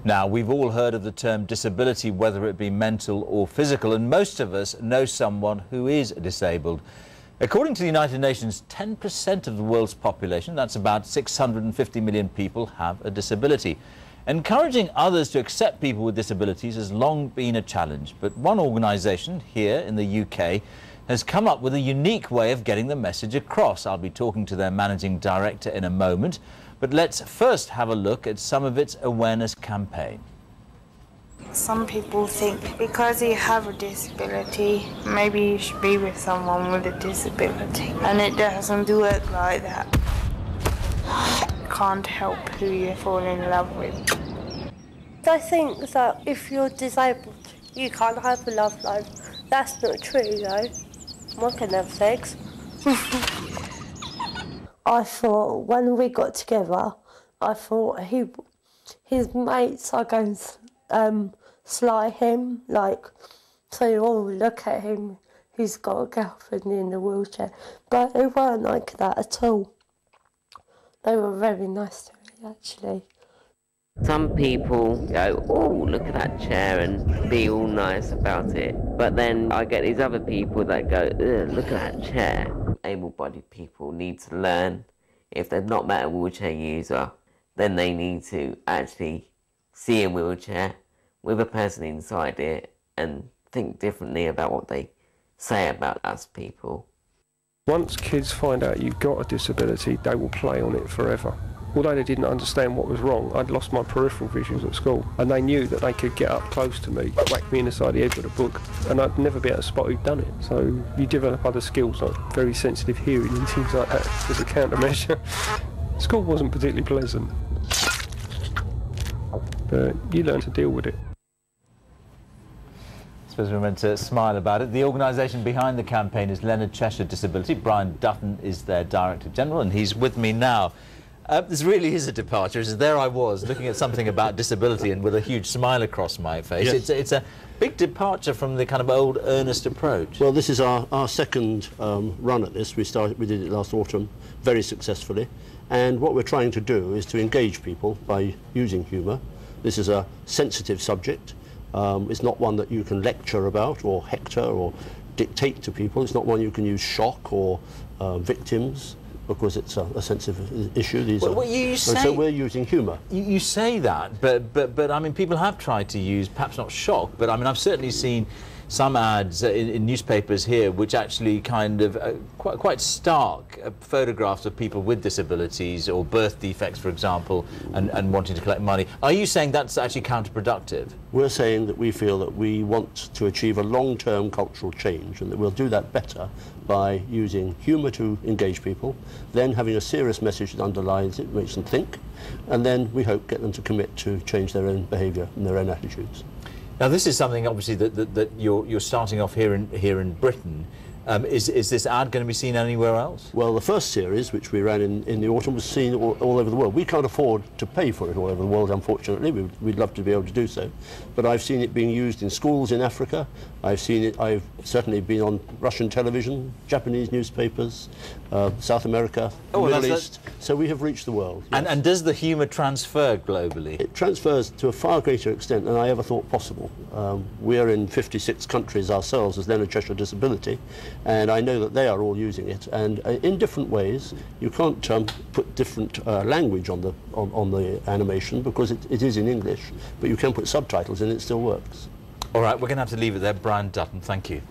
Now, we've all heard of the term disability, whether it be mental or physical, and most of us know someone who is disabled. According to the United Nations, 10% of the world's population, that's about 650 million people, have a disability. Encouraging others to accept people with disabilities has long been a challenge, but one organisation here in the UK has come up with a unique way of getting the message across. I'll be talking to their managing director in a moment, but let's first have a look at some of its awareness campaign. Some people think because you have a disability, maybe you should be with someone with a disability, and it doesn't work like that. You can't help who you fall in love with. I think that if you're disabled, you can't have a love life. That's not true, though. One can have sex. I thought when we got together, I thought his mates are going to sly him, like, so, oh, look at him, he's got a girlfriend in a wheelchair. But they weren't like that at all. They were very nice to me, actually. Some people go, oh, look at that chair, and be all nice about it. But then I get these other people that go, look at that chair. Able-bodied people need to learn. If they've not met a wheelchair user, then they need to actually see a wheelchair with a person inside it and think differently about what they say about us people. Once kids find out you've got a disability, they will play on it forever. Although they didn't understand what was wrong, I'd lost my peripheral vision at school, and they knew that they could get up close to me, whack me in the side of the head with a book, and I'd never be able to spot who'd done it. So you develop other skills, like very sensitive hearing and things like that, as a countermeasure. School wasn't particularly pleasant, but you learn to deal with it. I suppose we're meant to smile about it. The organisation behind the campaign is Leonard Cheshire Disability. Bryan Dutton is their Director General, and he's with me now. This really is a departure. There I was, looking at something about disability and with a huge smile across my face. Yes. It's a big departure from the kind of old earnest approach. Well, this is our second run at this. We did it last autumn very successfully. And what we're trying to do is to engage people by using humour. This is a sensitive subject. It's not one that you can lecture about or hector or dictate to people. It's not one you can use shock or victims, because it's a sensitive issue. So we're using humour. You say that, but I mean, people have tried to use, perhaps not shock, but I mean, I've certainly seen some ads in newspapers here which actually kind of quite stark photographs of people with disabilities or birth defects, for example, and wanting to collect money. Are you saying that's actually counterproductive? We're saying that we feel that we want to achieve a long-term cultural change, and that we'll do that better by using humour to engage people, then having a serious message that underlines it, makes them think, and then we hope get them to commit to change their own behaviour and their own attitudes. Now, this is something obviously that you're starting off here in Britain. Is this ad going to be seen anywhere else? Well, the first series, which we ran in the autumn, was seen all over the world. We can't afford to pay for it all over the world, unfortunately. We'd love to be able to do so. But I've seen it being used in schools in Africa. I've certainly been on Russian television, Japanese newspapers, South America, Middle East. So we have reached the world. Yes. And does the humour transfer globally? It transfers to a far greater extent than I ever thought possible. We're in 56 countries ourselves as Leonard Cheshire Disability, and I know that they are all using it, and in different ways. You can't put different language on the animation because it is in English, but you can put subtitles and it still works. All right, we're going to have to leave it there. Bryan Dutton, thank you.